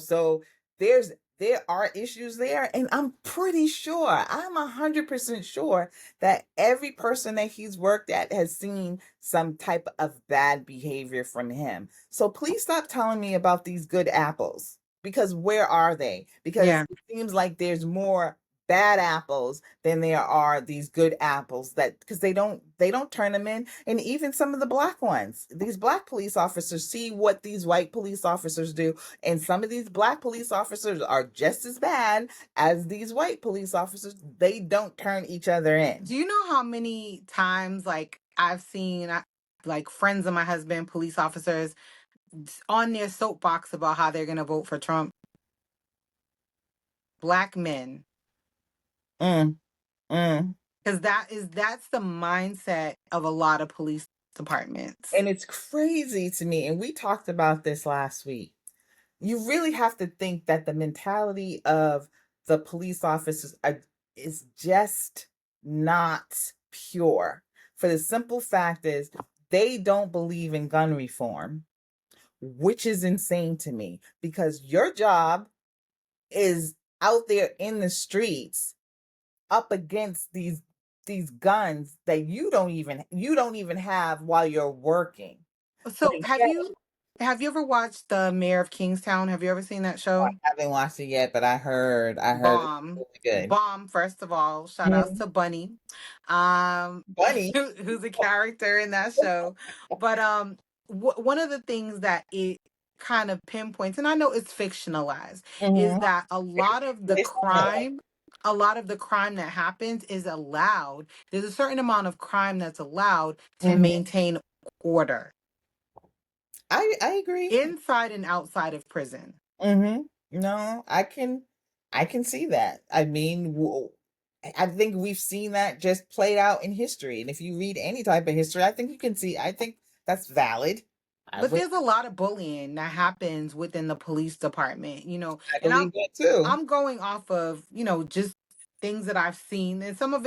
So there's there are issues there, and I'm 100% sure that every person that he's worked at has seen some type of bad behavior from him. So please stop telling me about these good apples, because where are they? Because Yeah. it seems like there's more bad apples than there are these good apples, that because they don't turn them in. And even some of the black ones, these black police officers see what these white police officers do, and some of these black police officers are just as bad as these white police officers. They don't turn each other in. Do you know how many times, like, I've seen like friends of my husband, police officers, on their soapbox about how they're going to vote for Trump? Black men. Mm, mm. Because that's the mindset of a lot of police departments. And it's crazy to me. And we talked about this last week. You really have to think that the mentality of the police officers is just not pure. For the simple fact is, they don't believe in gun reform, which is insane to me because your job is out there in the streets up against these guns that you don't even have while you're working. But So yet, have you ever watched The Mayor of Kingstown? Have you ever seen that I show? haven't watched it yet, but I heard it's Bomb. really good. Bomb, first of all. Shout outs Mhm. to Bunny. Um Bunny. who's a character in that show. But one of the things that it kind of pinpoints, and I know it's fictionalized, is Mhm. that It's on it. a lot of the crime that happens is allowed. There's a certain amount of crime that's allowed to Mhm. maintain order I agree. inside and outside of prison. No, I can see that. I mean, I think we've seen that just played out in history. And if you read any type of history, I think you can see, I think that's valid. I But would, there's a lot of bullying that happens within the police department, I and believe that too. I'm going off of, just things that I've seen, and some of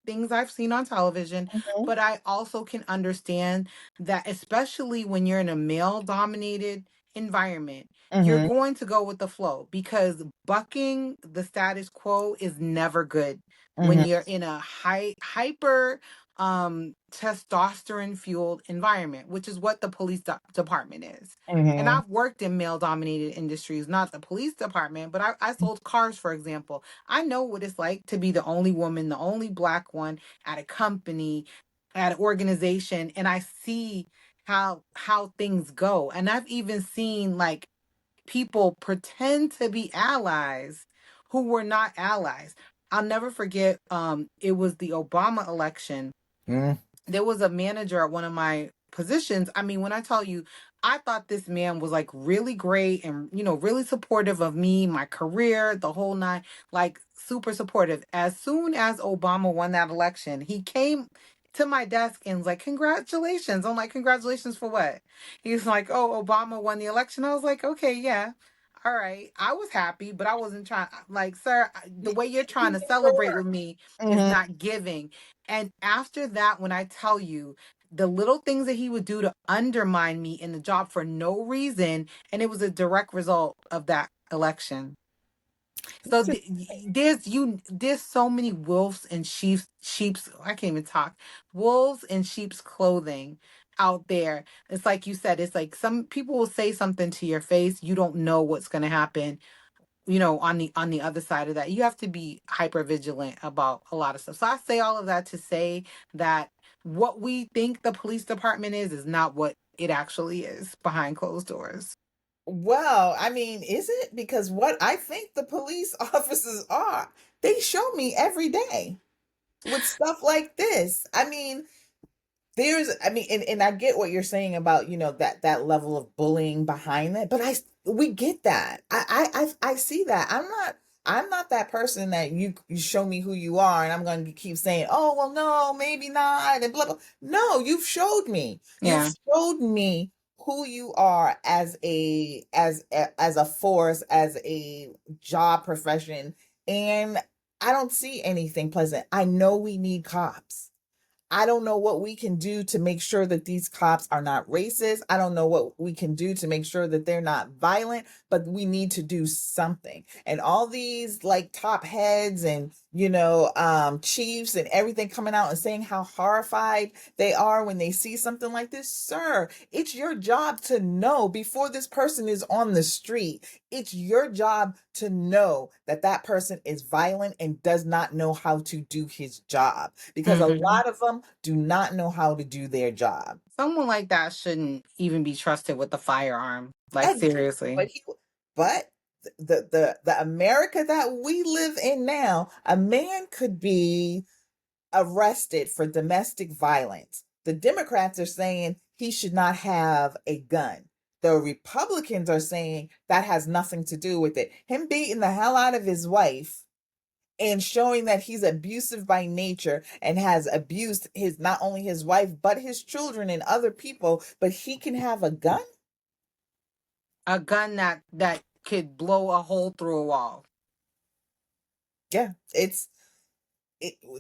things I've seen on television, Mhm. but I also can understand that, especially when you're in a male dominated environment, you're Mhm. going to go with the flow because bucking the status quo is never good when Mhm. you're in a hyper testosterone fueled environment, which is what the police department is. And Mhm. I've worked in male dominated industries, not the police department, but I sold cars, for example. I know what it's like to be the only woman, the only Black one at a company, at an organization, and I see how things go. And I've even seen like people pretend to be allies who were not allies. I'll never forget, it was the Obama election. Mhm. There was a manager at one of my positions. I mean, when I tell you, I thought this man was like really great and, really supportive of me, my career, the whole nine, like super supportive. As soon as Obama won that election, he came to my desk and was like, "Congratulations." I'm like, "Congratulations for what?" He's like, "Oh, Obama won the election." I was like, "Okay, yeah. All right." I was happy, but I wasn't trying, like, "Sir, the way you're trying to celebrate with me is Mhm. not giving." And after that, when I tell you the little things that he would do to undermine me in the job for no reason, and it was a direct result of that election. So there's so many wolves and sheep's I can't even talk. Wolves in sheep's clothing out there. It's like you said, it's like some people will say something to your face, you don't know what's going to happen, on the other side of that. You have to be hyper vigilant about a lot of stuff. So I say all of that to say that what we think the police department is not what it actually is behind closed doors. Well, I mean, is it? Because what I think the police officers are, they show me every day with stuff like this. I mean, and I get what you're saying about, that level of bullying behind that, but we get that. I see that. I'm not that person that you show me who you are and I'm going to keep saying, "Oh, well, no, maybe not," and blah blah. No, you've showed me. You've Yeah. showed me who you are as a force, as a job profession, and I don't see anything pleasant. I know we need cops. I don't know what we can do to make sure that these cops are not racist. I don't know what we can do to make sure that they're not violent, but we need to do something. And all these like top heads and, chiefs and everything coming out and saying how horrified they are when they see something like this. Sir, it's your job to know before this person is on the street. It's your job to know that that person is violent and does not know how to do his job because a Hmm. lot of them do not know how to do their job. Someone like that shouldn't even be trusted with a firearm. Like, And seriously. but the America that we live in now, a man could be arrested for domestic violence. The Democrats are saying he should not have a gun. The Republicans are saying that has nothing to do with it. Him beating the hell out of his wife and showing that he's abusive by nature and has abused his not only his wife but his children and other people, but he can have a gun. A gun that could blow a hole through a wall. Yeah, it's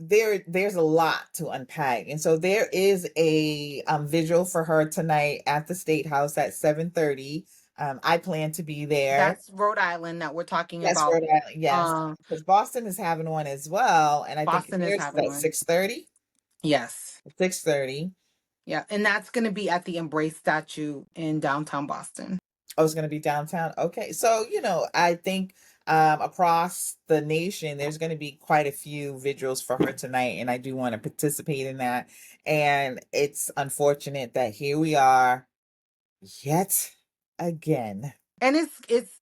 there's a lot to unpack, and so there is a visual for her tonight at the State House at 7:30. I plan to be there. That's Rhode Island that we're talking Yes, about. Rhode Island, yes, Um, because Boston is having one as well, and I think Boston is theirs is having at one. 6:30. Yes. 6:30. Yeah. And that's going to be at the Embrace statue in downtown Boston. Oh, it's going to be downtown. Okay, so I think across the nation, there's going to be quite a few vigils for her tonight, and I do want to participate in that. And it's unfortunate that here we are yet again. And it's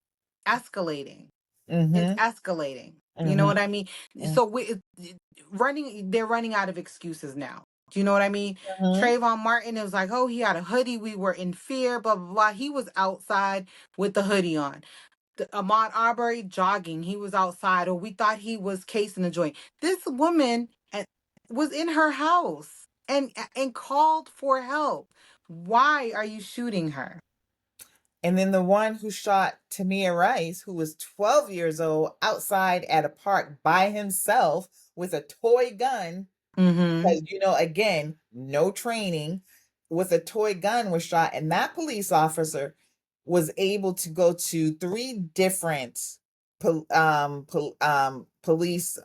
escalating. It's Mm-hmm. escalating. You know Mm-hmm. what I mean? So they're running out of excuses now. Do you know what I mean? Mm-hmm. Trayvon Martin, it was like, oh, he had a hoodie. We were in fear, blah, blah, blah. He was outside with the hoodie on. Ahmaud Arbery jogging. He was outside, or we thought he was casing the joint. This woman was in her house and called for help. Why are you shooting her? And then the one who shot Tamir Rice, who was 12 years old, outside at a park by himself with a toy gun, Mm-hmm. because again, no training, with a toy gun, was shot, and that police officer was able to go to three different police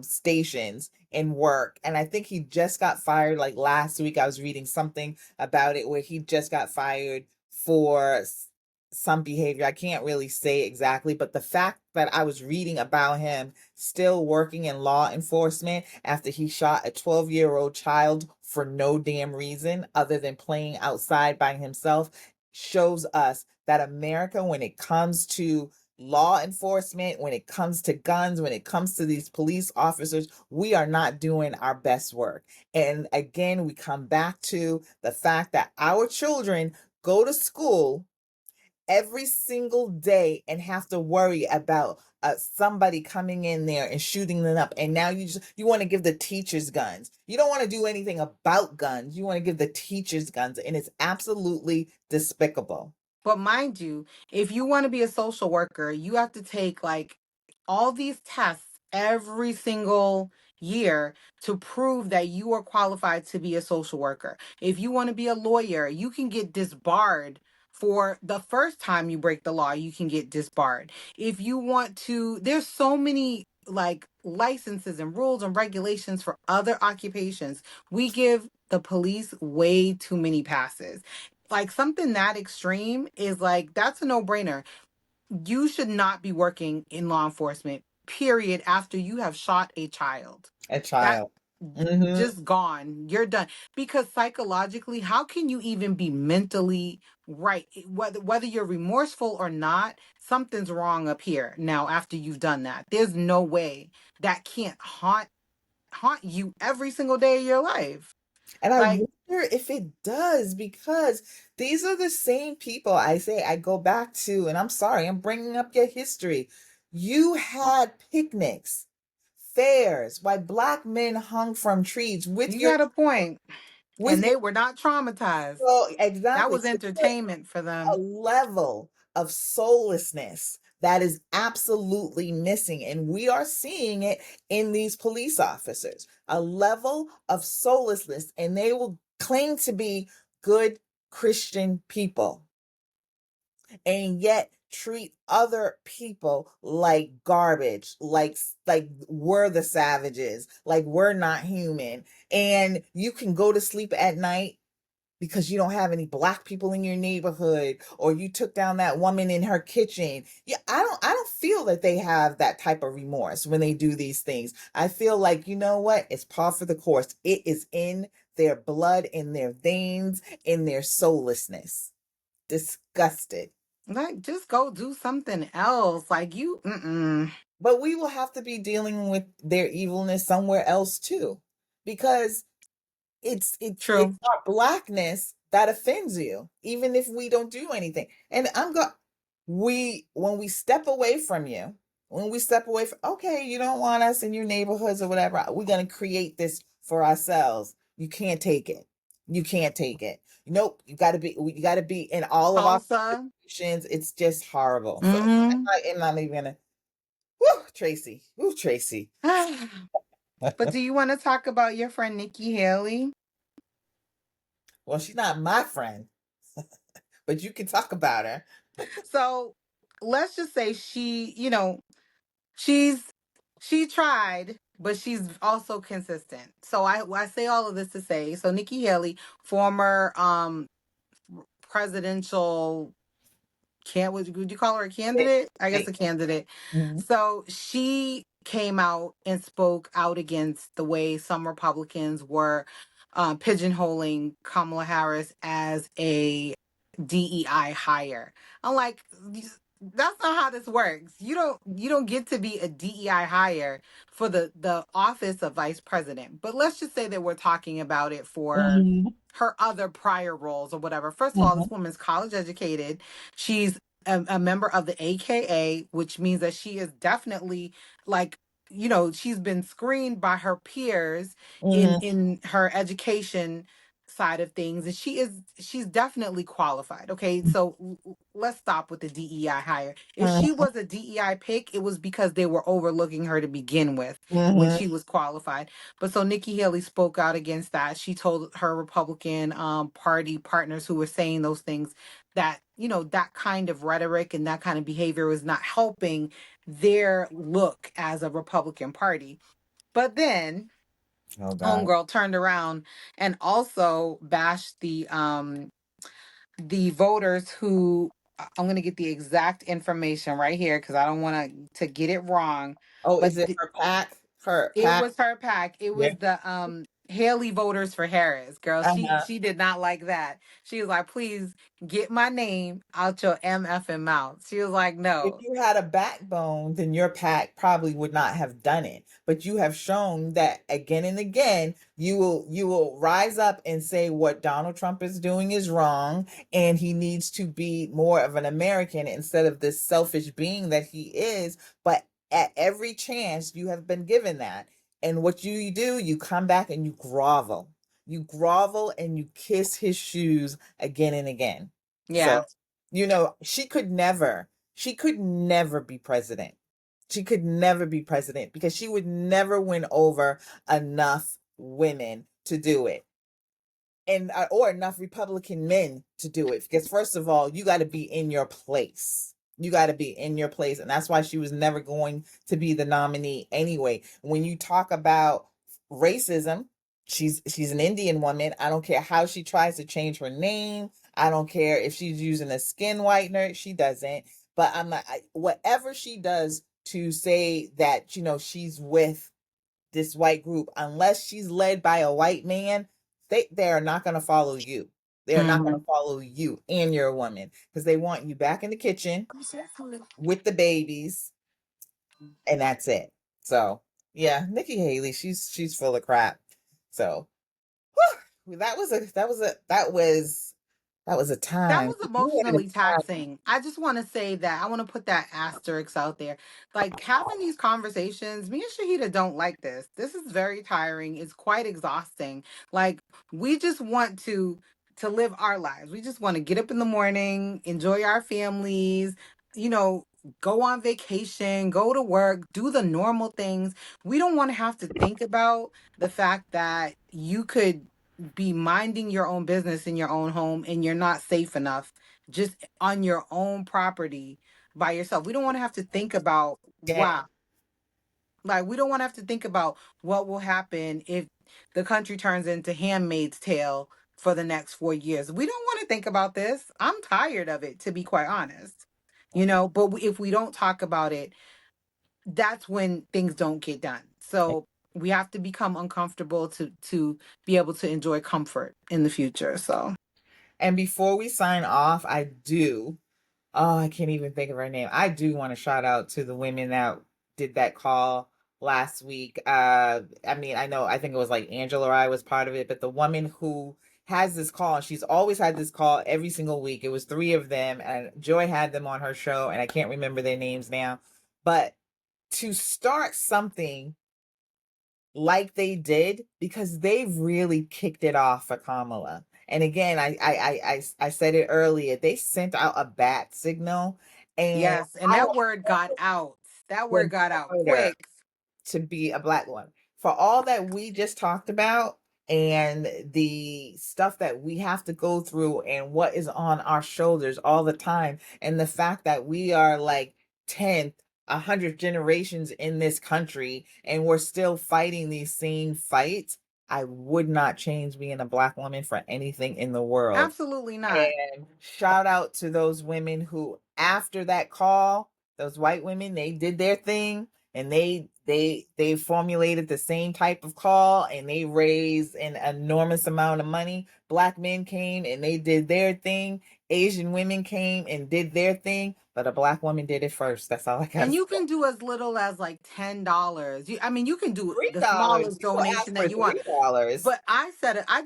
stations and work. And I think he just got fired, like last week. I was reading something about it where he just got fired for some behavior. I can't really say exactly, but the fact that I was reading about him still working in law enforcement after he shot a 12-year-old child for no damn reason other than playing outside by himself shows us that America, when it comes to law enforcement, when it comes to guns, when it comes to these police officers, we are not doing our best work. And again, we come back to the fact that our children go to school every single day and have to worry about somebody coming in there and shooting them up. And now you want to give the teachers guns. You don't want to do anything about guns. You want to give the teachers guns, and it's absolutely despicable. But mind you, if you want to be a social worker, you have to take like all these tests every single year to prove that you are qualified to be a social worker. If you want to be a lawyer, you can get disbarred for the first time you break the law, you can get disbarred. If you want to, there's so many like licenses and rules and regulations for other occupations. We give the police way too many passes. Like something that extreme is like, that's a no-brainer. You should not be working in law enforcement, period, after you have shot a child. A That child. Hmm. just gone. You're done. Because psychologically, how can you even be mentally right? Whether you're remorseful or not, something's wrong up here now after you've done that. There's no way that can't haunt you every single day of your life. And I Like, wonder if it does, because these are the same people I go back to, and I'm sorry, I'm bringing up your history. You had picnics, fairs, while black men hung from trees with you your got a point. with And your they were not traumatized. That exactly. was So there entertainment for a them. level of soullessness that is absolutely missing. And we are seeing it in these police officers, a level of soullessness, and they will claim to be good Christian people and yet treat other people like garbage, like we're the savages, like we're not human. And you can go to sleep at night because you don't have any black people in your neighborhood, or you took down that woman in her kitchen. Yeah, I don't feel that they have that type of remorse when they do these things. I feel like, you know what? It's par for the course. It is in their blood, in their veins, in their soullessness. Disgusted. Like, just go do something else. Like, But we will have to be dealing with their evilness somewhere else too, because it's true. our blackness that offends you, even if we don't do anything. And when we step away from you, when we step away from, okay, you don't want us in your neighborhoods or whatever, we're going to create this for ourselves. You can't take it. You can't take it. Nope. You got to be in all of our Tulsa. situations. It's just horrible. So Mm-hmm. I'm not even gonna. Woo, Tracy. Woo, Tracy. But do you want to talk about your friend Nikki Haley? Well, she's not my friend, but you can talk about her. So let's just say she's she tried, but she's also consistent. So I say all of this to say, so Nikki Haley, former presidential, can't would you call her a candidate? I guess a Right. candidate. Mhm. So she came out and spoke out against the way some Republicans were pigeonholing Kamala Harris as a DEI hire. I'm like, that's not how this works. You don't get to be a DEI hire for the office of vice president. But let's just say that we're talking about it for Mhm. her other prior roles or whatever. First of all, this Mhm. woman's college educated. She's a member of the AKA, which means that she is definitely like, she's been screened by her peers in Mhm. her education side of things, and she's definitely qualified. Okay, so let's stop with the DEI hire. If she Mhm. was a DEI pick, it was because they were overlooking her to begin with when Mhm. she was qualified. But so Nikki Haley spoke out against that. She told her Republican party partners who were saying those things that, that kind of rhetoric and that kind of behavior was not helping their look as a Republican Party. But then Oh God. homegirl turned around and also bashed the voters who, I'm going to get the exact information right here because I don't want to get it wrong. Oh, But is it her pack? Her it pack? was her pack. It Yeah. was the Haley voters for Harris. Girl, she Uh-huh. she did not like that. She was like, "Please get my name out your MFing mouth." She was like, If "No." you had a backbone, then your pack probably would not have done it. But you have shown that again and again, you will rise up and say what Donald Trump is doing is wrong, and he needs to be more of an American instead of this selfish being that he is. But at every chance, you have been given that. And what you do, you come back and you grovel. You grovel and you kiss his shoes again and again. So Yeah. she could never be president. She could never be president because she would never win over enough women to do it, and or enough Republican men to do it. Because first of all, you got to be in your place. You got to be in your place, and that's why she was never going to be the nominee anyway. When you talk about racism, she's an Indian woman. I don't care how she tries to change her name. I don't care if she's using a skin whitener. She doesn't. But whatever she does to say that she's with this white group, unless she's led by a white man, they are not going to follow you. They are not going Hmm. to follow you and your woman because they want you back in the kitchen with the babies, and that's it. So yeah, Nikki Haley, she's full of crap. So whew, that was a That time. was We had a emotionally time. taxing. I just want to say that I want to put that asterisk out there. Like having these conversations, me and Shahida don't like this. This is very tiring. It's quite exhausting. Like we just want to live our lives. We just want to get up in the morning, enjoy our families, you know, go on vacation, go to work, do the normal things. We don't want to have to think about the fact that you could be minding your own business in your own home and you're not safe enough just on your own property by yourself. We don't want to have to think about, Yeah. wow, like we don't want to have to think about what will happen if the country turns into Handmaid's Tale for the next 4 years. We don't want to think about this. I'm tired of it, to be quite honest. But if we don't talk about it, that's when things don't get done. So we have to become uncomfortable to be able to enjoy comfort in the future. So And before we sign off, I can't even think of her name. I do want to shout out to the women that did that call last week. I think it was like Angela or I was part of it, but the woman who has this call, and she's always had this call every single week. It was three of them, and Joy had them on her show, and I can't remember their names now. But to start something like they did, because they've really kicked it off for Kamala. And again, I said it earlier, they sent out a bat signal, and yes, and I that don't word got out. That word got out want her quick. to be a black woman. for all that we just talked about and the stuff that we have to go through and what is on our shoulders all the time, and the fact that we are like 10th, 100 generations in this country and we're still fighting these same fights, I would not change being a Black woman for anything in the world. Absolutely not. And shout out to those women who, after that call, those white women, they did their thing, and they formulated the same type of call, and they raised an enormous amount of money. Black men came and they did their thing. Asian women came and did their thing, but a Black woman did it first. That's all I gotta And say. you can do as little as like $10. I mean, you can do the $3. smallest People ask donation for that you want. $3. But I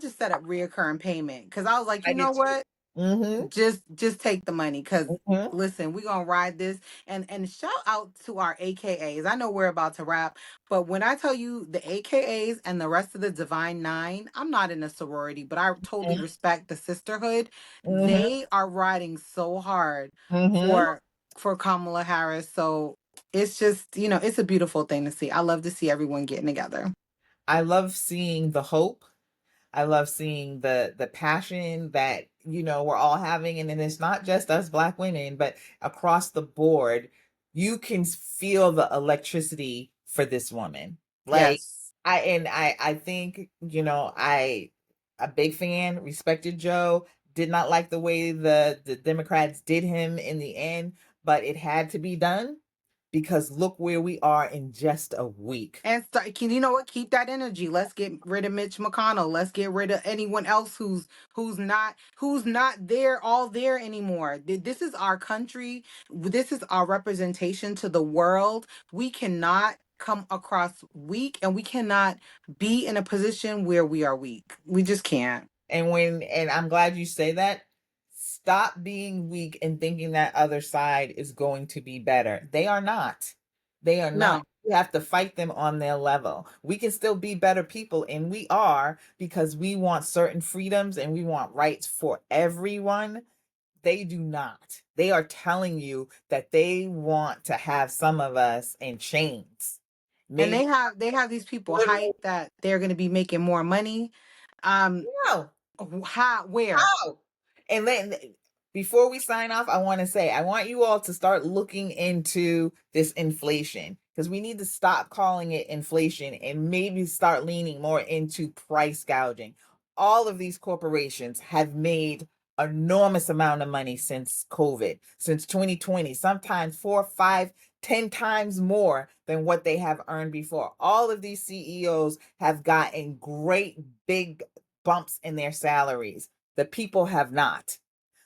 just set up reoccurring payment because I was like, I you know did too. what? Mm-hmm. Just take the money because Mm-hmm. listen, we're gonna ride this. And shout out to our AKAs. I know we're about to wrap, but when I tell you the AKAs and the rest of the Divine Nine, I'm not in a sorority, but I totally respect the sisterhood. Mm-hmm. They are riding so hard Mm-hmm. for Kamala Harris. So it's just, it's a beautiful thing to see. I love to see everyone getting together. I love seeing the hope. I love seeing the passion that, we're all having. And then it's not just us Black women, but across the board, you can feel the electricity for this woman. Like, Yes. I think, I a big fan, respected Joe, did not like the way the Democrats did him in the end, but it had to be done because look where we are in just a week. And start, can you know what? Keep that energy. Let's get rid of Mitch McConnell. Let's get rid of anyone else who's not there all there anymore. This is our country. This is our representation to the world. We cannot come across weak, and we cannot be in a position where we are weak. We just can't. And I'm glad you say that. Stop being weak and thinking that other side is going to be better. They are not. They are not. No. You have to fight them on their level. We can still be better people, and we are, because we want certain freedoms and we want rights for everyone. They do not. They are telling you that they want to have some of us in chains. And Maybe they have these people literal. hyped that they're going to be making more money. Um, No. how? Where? Oh, and then before we sign off, I want to say I want you all to start looking into this inflation, because we need to stop calling it inflation and maybe start leaning more into price gouging. All of these corporations have made enormous amount of money since COVID, since 2020, sometimes 4, 5, 10 times more than what they have earned before. All of these CEOs have gotten great big bumps in their salaries. The people have not.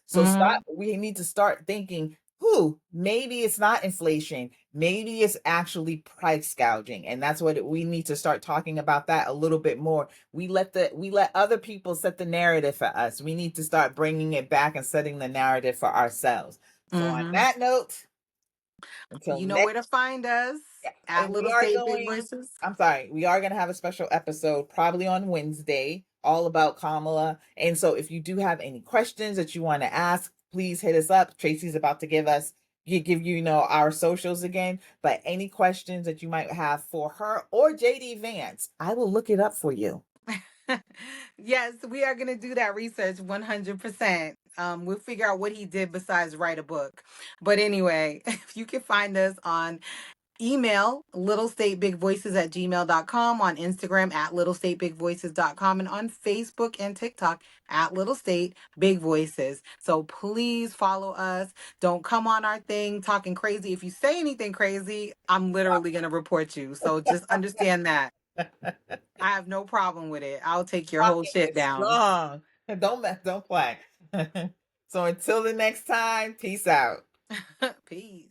So Hmm. we need to start thinking, who maybe it's not inflation, maybe it's actually price gouging. And that's what we need to start talking about that a little bit more. We let other people set the narrative for us. We need to start bringing it back and setting the narrative for ourselves. So on Hmm. that note, until You know where to next. find us at And we Little are State Big going, Voices. I'm sorry, we are going to have a special episode probably on Wednesday, all about Kamala. And so if you do have any questions that you want to ask, please hit us up. Tracy's about to give you, our socials again. But any questions that you might have for her or JD Vance, I will look it up for you. Yes, we are going to do that research 100%. We'll figure out what he did besides write a book. But anyway, if you can find us on email littlestatebigvoices@gmail.com, on Instagram at littlestatebigvoices.com, and on Facebook and TikTok at Little State Big Voices. So please follow us. Don't come on our thing talking crazy. If you say anything crazy, I'm literally going to report you. So just understand that. I have no problem with it. I'll take your whole Talking shit is down. strong. Don't play. So until the next time, peace out. Peace.